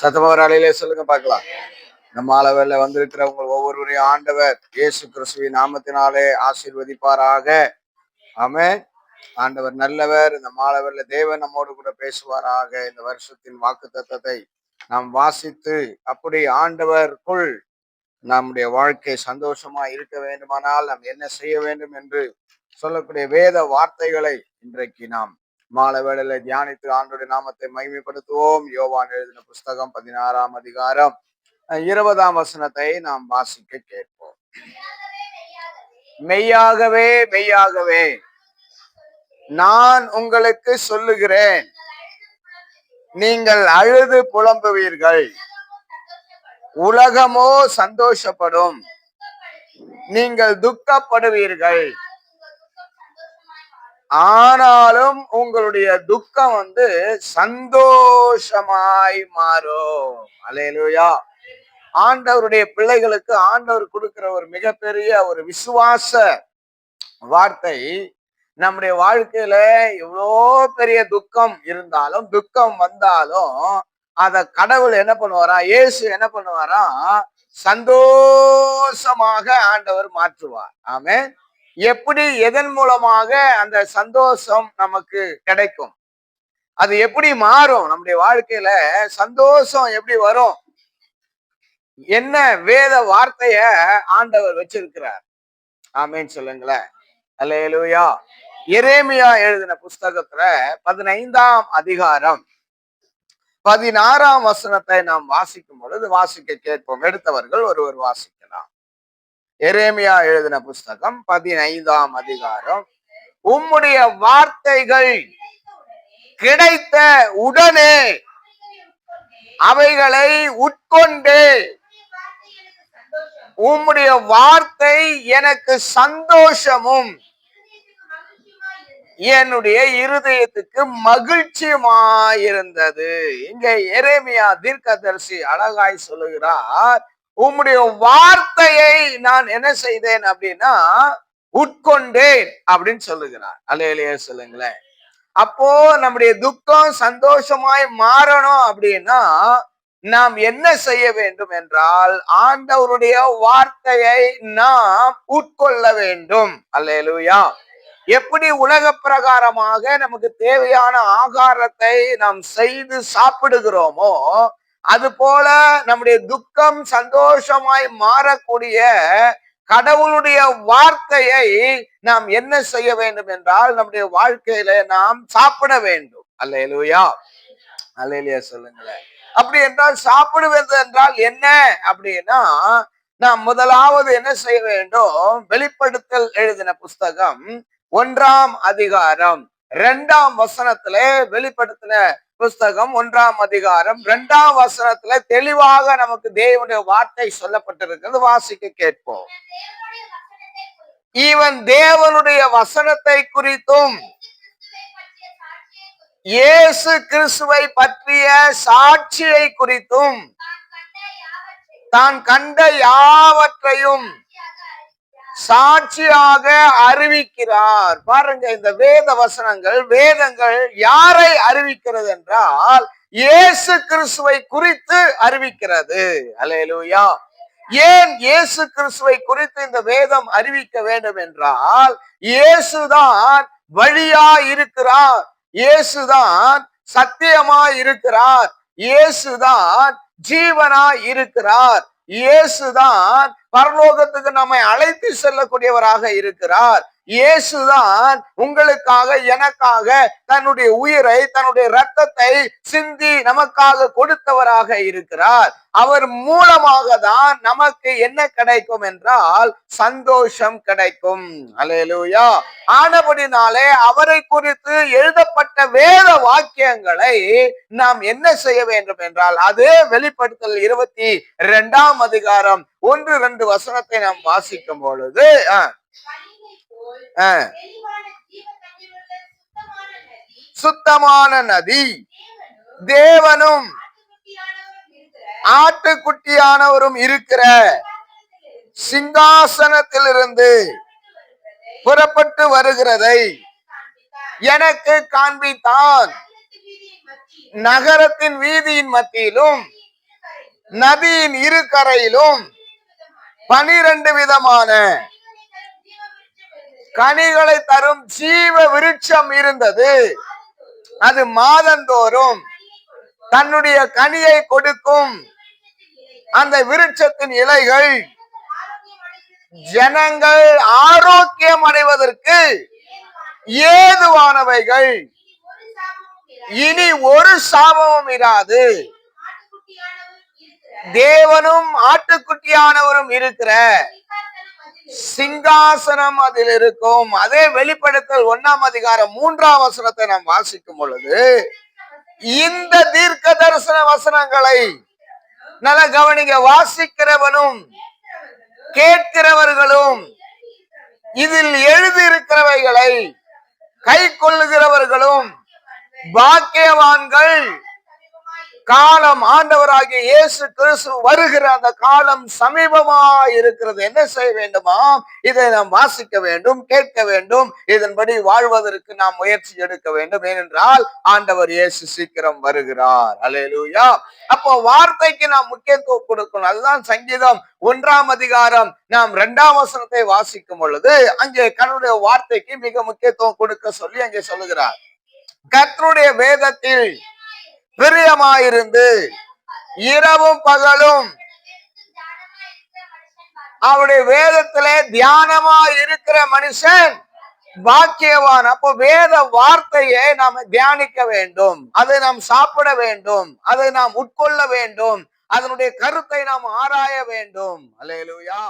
சத்தமா ஒரு அலையிலே சொல்லுங்க பார்க்கலாம். நம்ம அளவில் வந்திருக்கிறவங்க ஒவ்வொருவரையும் ஆண்டவர் இயேசு கிறிஸ்துவின் நாமத்தினாலே ஆசீர்வதிப்பாராக. ஆமென். ஆண்டவர் நல்லவர். இந்த மாலவர்ல தேவன் நம்மோடு கூட பேசுவாராக. இந்த வருஷத்தின் வாக்கு தத்தத்தை நாம் வாசித்து அப்படி ஆண்டவருக்குள் நம்முடைய வாழ்க்கை சந்தோஷமா இருக்க வேண்டுமானால் நாம் என்ன செய்ய வேண்டும் என்று சொல்லக்கூடிய வேத வார்த்தைகளை இன்றைக்கு நாம் மாலை வேளையில தியானித்து ஆண்டோடைய நாமத்தை மகிமைப்படுத்துவோம். யோவான் எழுதின புஸ்தகம் 16ஆம் அதிகாரம் 20ஆம் வசனத்தை நாம் வாசிக்க கேட்போம். மெய்யாகவே மெய்யாகவே நான் உங்களுக்கு சொல்லுகிறேன், நீங்கள் அழுது புலம்புவீர்கள், உலகமோ சந்தோஷப்படும், நீங்கள் துக்கப்படுவீர்கள், ஆனாலும் உங்களுடைய துக்கம் சந்தோஷமாய் மாறும். அல்லேலூயா. ஆண்டவருடைய பிள்ளைகளுக்கு ஆண்டவர் கொடுக்கிற ஒரு மிகப்பெரிய ஒரு விசுவாச வார்த்தை, நம்முடைய வாழ்க்கையில எவ்வளோ பெரிய துக்கம் இருந்தாலும் துக்கம் வந்தாலும் அத கடவுள் என்ன பண்ணுவாரா, இயேசு என்ன பண்ணுவாரா, சந்தோஷமாக ஆண்டவர் மாற்றுவார். ஆமென். எப்படி, எதன் மூலமாக அந்த சந்தோஷம் நமக்கு கிடைக்கும், அது எப்படி மாறும், நம்முடைய வாழ்க்கையில சந்தோஷம் எப்படி வரும், என்ன வேத வார்த்தைய ஆண்டவர் வச்சிருக்கிறார். ஆமென் சொல்லுங்களேன். அல்லேலூயா. எரேமியா எழுதின புஸ்தகத்துல 15ஆம் அதிகாரம் 16ஆம் வசனத்தை நாம் வாசிக்கும் பொழுது வாசிக்க கேட்போம். எடுத்தவர்கள் ஒருவர் வாசிக்கலாம். எரேமியா எழுதின புஸ்தகம் 15ஆம் அதிகாரம். உம்முடைய வார்த்தைகள் கிடைத்த உடனே அவைகளை உட்கொண்டே, உம்முடைய வார்த்தை எனக்கு சந்தோஷமும் என்னுடைய இருதயத்துக்கு மகிழ்ச்சியுமாயிருந்தது. இங்க எரேமியா தீர்க்கதரிசி அழகாய் சொல்லுகிறார், உம்முடைய வார்த்தையை நான் என்ன செய்தேன் அப்படின்னா உட்கொண்டேன் அப்படின்னு சொல்லுகிறார். அல்லேலூயா சொல்லுங்களேன். அப்போ நம்முடைய துக்கம் சந்தோஷமாய் மாறணும் அப்படின்னா நாம் என்ன செய்ய வேண்டும் என்றால் ஆண்டவருடைய வார்த்தையை நாம் உட்கொள்ள வேண்டும். அல்லேலூயா. எப்படி உலக பிரகாரமாக நமக்கு தேவையான ஆகாரத்தை நாம் செய்து சாப்பிடுகிறோமோ, அது போல நம்முடைய துக்கம் சந்தோஷமாய் மாறக்கூடிய கடவுளுடைய வார்த்தையை நாம் என்ன செய்ய வேண்டும் என்றால் நம்முடைய வாழ்க்கையில நாம் சாப்பிட வேண்டும். அல்லேலூயா. அல்லேலூயா சொல்லுங்களேன். அப்படி என்றால் சாப்பிடுவது என்றால் என்ன அப்படின்னா, நாம் முதலாவது என்ன செய்ய வேண்டும், வெளிப்படுத்தல் எழுதின புஸ்தகம் 1ஆம் அதிகாரம் 2ஆம் வசனத்திலே, வெளிப்படுத்தின புஸ்தகம் 1ஆம் அதிகாரம் 2ஆம் வசனத்துல தெளிவாக நமக்கு தேவனுடைய வார்த்தை சொல்லப்பட்டிருக்கிறது. வாசிக்க கேட்போம். இவன் தேவனுடைய வசனத்தை குறித்தும் இயேசு கிறிஸ்துவை பற்றிய சாட்சியை குறித்தும் தான் கண்ட யாவற்றையும் சாட்சியாக அறிவிக்கிறார். பாருங்க, இந்த வேத வசனங்கள், வேதங்கள் யாரை அறிவிக்கிறது என்றால் இயேசு கிறிஸ்துவை குறித்து அறிவிக்கிறது. அல்லேலூயா. ஏன் இயேசு கிறிஸ்துவை குறித்து இந்த வேதம் அறிவிக்க வேண்டும் என்றால், இயேசுதான் வழியா இருக்கிறார், இயேசுதான் சத்தியமா இருக்கிறார், இயேசுதான் ஜீவனா இருக்கிறார், இயேசுதான் பரலோகத்துக்கு நம்மை அழைத்து செல்லக்கூடியவராக இருக்கிறார், இயேசுதான் உங்களுக்காக எனக்காக தன்னுடைய உயிரை, தன்னுடைய இரத்தத்தை சிந்தி நமக்காக கொடுத்தவராக இருக்கிறார். அவர் மூலமாக தான் நமக்கு என்ன கிடைக்கும் என்றால் சந்தோஷம் கிடைக்கும். அல்லேலூயா. ஆனபடினாலே அவரை குறித்து எழுதப்பட்ட வேத வாக்கியங்களை நாம் என்ன செய்ய வேண்டும் என்றால், அது வெளிப்படுத்தல் 22ஆம் அதிகாரம் 1-2 வசனத்தை நாம் வாசிக்கும் பொழுது, சுத்தமான நதி, தேவனும் ஆட்டுக்குட்டியானவரும் இருக்கிற சிங்காசனத்திலிருந்து புறப்பட்டு வருகிறதை எனக்கு காண்பித்தான். நகரத்தின் வீதியின் மத்தியிலும் நதியின் இரு கரையிலும் 12 விதமான கனிகளை தரும் ஜீவ விருட்சம் இருந்தது. அது மாதந்தோறும் தன்னுடைய கனியை கொடுக்கும். அந்த விருட்சத்தின் இலைகள் ஜனங்கள் ஆரோக்கியம் அடைவதற்கு ஏதுவானவைகள். இனி ஒரு சாபமும் இராது. தேவனும் ஆட்டுக்குட்டியானவரும் இருக்கிற சிங்காசனம் அதில் இருக்கும். அதே வெளிப்படுத்தல் 1ஆம் அதிகாரம் 3ஆம் வசனத்தை நாம் வாசிக்கும் பொழுது இந்த தீர்க்க தரிசன வசனங்களை நல்ல கவனிங்க, வாசிக்கிறவனும் கேட்கிறவர்களும் இதில் எழுதியிருக்கிறவைகளை கை கொள்ளுகிறவர்களும் பாக்கியவான்கள். காலம், ஆண்டவராகிய இயேசு கிறிஸ்து வருகிற அந்த காலம் சமீபமாய் இருக்கிறது. என்ன செய்ய வேண்டுமா? இதை நாம் வாசிக்க வேண்டும், கேட்க வேண்டும். இதன்படி வாழ்வதற்கு நாம் முயற்சி எடுக்க வேண்டும். ஏனென்றால் ஆண்டவர் இயேசு சீக்கிரம் வருகிறார். அல்லேலூயா. அப்போ வார்த்தைக்கு நாம் முக்கியத்துவம் கொடுக்கணும். அதுதான் சங்கீதம் 1ஆம் அதிகாரம் நாம் 2ஆம் வசனத்தை வாசிக்கும் பொழுது அங்கே கர்த்தருடைய வார்த்தைக்கு மிக முக்கியத்துவம் கொடுக்க சொல்லி அங்கே சொல்லுகிறார். கர்த்தருடைய வேதத்தில் பிரியமாயிருந்து இரவும் பகலும் அவருடைய வேதத்திலே தியானமாய் இருக்கிற மனுஷன் பாக்கியவான். அப்போ வேத வார்த்தையை நாம் தியானிக்க வேண்டும், அதை நாம் சாப்பிட வேண்டும், அதை நாம் உட்கொள்ள வேண்டும், அதனுடைய கருத்தை நாம் ஆராய வேண்டும். அல்லேலூயா.